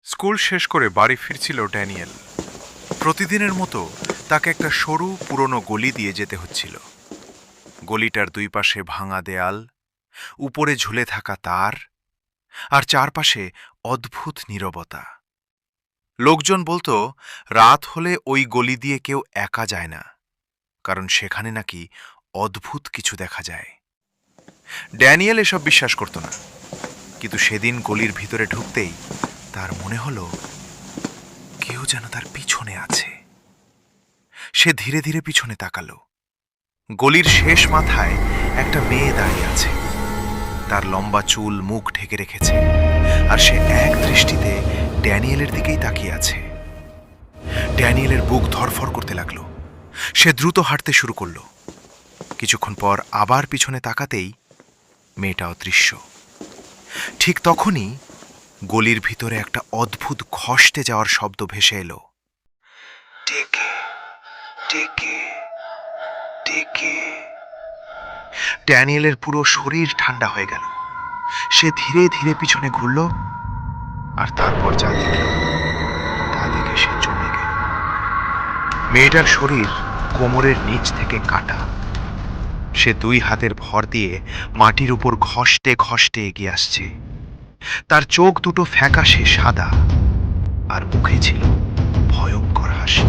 School শেষ করে বাড়ি ফিরছিল ড্যানিয়েল। প্রতিদিনের মতো তাকে একটা সরু পুরনো গলি দিয়ে যেতে হচ্ছিল। গলিটার দুই পাশে ভাঙা দেয়াল, উপরে ঝুলে থাকা তার, আর চারপাশে অদ্ভুত নীরবতা। লোকজন বলতো রাত হলে ওই গলি দিয়ে কেউ একা যায় না, কারণ সেখানে নাকি অদ্ভুত কিছু দেখা যায়। ড্যানিয়েল এসব বিশ্বাস করত না, কিন্তু সেদিন গলির ভিতরে ঢুকতেই তার মনে হলো কেউ যেন তার পিছনে আছে। সে ধীরে ধীরে পিছনে তাকালো। গলির শেষ মাথায় একটা মেয়ে দাঁড়িয়ে আছে। তার লম্বা চুল মুখ ঢেকে রেখেছে, আর সে এক দৃষ্টিতে ড্যানিয়েলের দিকেই তাকিয়ে আছে। ড্যানিয়েলের বুক ধরফর করতে লাগলো। সে দ্রুত হাঁটতে শুরু করলো। কিছুক্ষণ পর আবার পিছনে তাকাতেই মেয়েটা অদৃশ্য। ঠিক তখনই গলির ভিতরে একটা অদ্ভুত খসতে যাওয়ার শব্দ ভেসে এলো। ডেকে ডেকে ডেকে। ড্যানিয়েলের পুরো শরীর ঠান্ডা হয়ে গেল। সে ধীরে ধীরে পিছনে ঘুরল, আর তারপর যা দেখল তা দেখে সে জমে গেল। মেয়েটার শরীর কোমরের নিচ থেকে কাটা। সে দুই হাতের ভর দিয়ে মাটির উপর ঘষতে ঘষতে এগিয়ে আসছে। তার চোখ দুটো ফ্যাকাশে সাদা, আর মুখে ছিল ভয়ঙ্কর হাসি।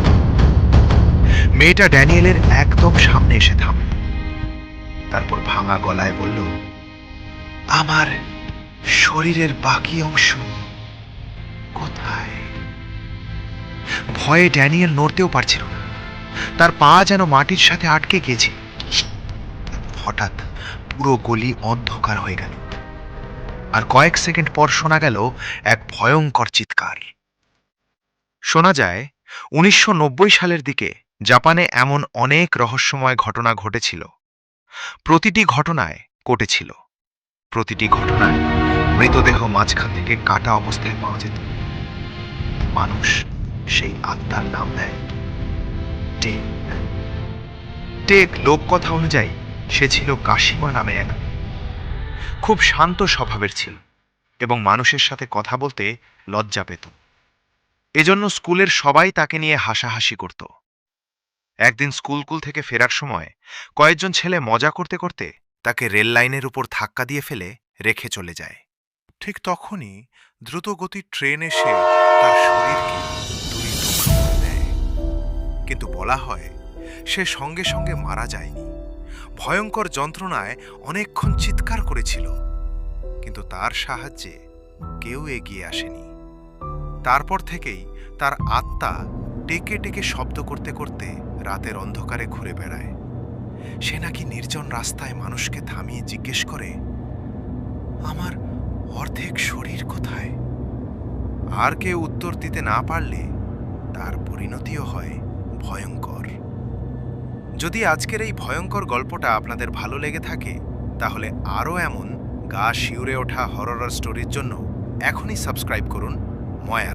মেয়েটা ড্যানিয়েলের একদম সামনে এসে থামল। তারপর ভাঙা গলায় বলল, আমার শরীরের বাকি অংশ কোথায়? ভয়ে ড্যানিয়েল নড়তেও পারছিল না। তার পা যেন মাটির সাথে আটকে গেছে। হঠাৎ পুরো গলি অন্ধকার হয়ে গেল, আর কয়েক সেকেন্ড পর শোনা গেল এক ভয়ঙ্কর চিৎকার। শোনা যায় 1990 সালের দিকে জাপানে এমন অনেক রহস্যময় ঘটনা ঘটেছিল। প্রতিটি ঘটনায় ঘটেছিল, প্রতিটি ঘটনায় মৃতদেহ মাঝখান থেকে কাটা অবস্থায় পাওয়া যেত। মানুষ সেই আত্মার নাম দেয় টেক। টেক লোককথা অনুযায়ী সে ছিল কাশিমা নামে এক, খুব শান্ত স্বভাবের ছিল এবং মানুষের সাথে কথা বলতে লজ্জা পেত। এজন্য স্কুলের সবাই তাকে নিয়ে হাসাহাসি করত। একদিন স্কুল থেকে ফেরার সময় কয়েকজন ছেলে মজা করতে করতে তাকে রেল লাইনের উপর ধাক্কা দিয়ে ফেলে রেখে চলে যায়। ঠিক তখনই দ্রুতগতির ট্রেন এসে তার শরীরকে দুই টুকরো করে দেয়। কিন্তু বলা হয় সে সঙ্গে সঙ্গে মারা যায়নি। ভয়ঙ্কর যন্ত্রণায় অনেকক্ষণ চিৎকার করেছিল, কিন্তু তার সাহায্যে কেউ এগিয়ে আসেনি। তারপর থেকেই তার আত্মা টেকে টেকে শব্দ করতে করতে রাতের অন্ধকারে ঘুরে বেড়ায়। সে নাকি নির্জন রাস্তায় মানুষকে থামিয়ে জিজ্ঞেস করে, আমার অর্ধেক শরীর কোথায়? আর কেউ উত্তর দিতে না পারলে তার পরিণতিও হয় ভয়ঙ্কর। যদি আজকের এই ভয়ঙ্কর গল্পটা আপনাদের ভালো লেগে থাকে, তাহলে আরও এমন গা শিউরে ওঠা হরর স্টোরির জন্য এখনই সাবস্ক্রাইব করুন ময়া।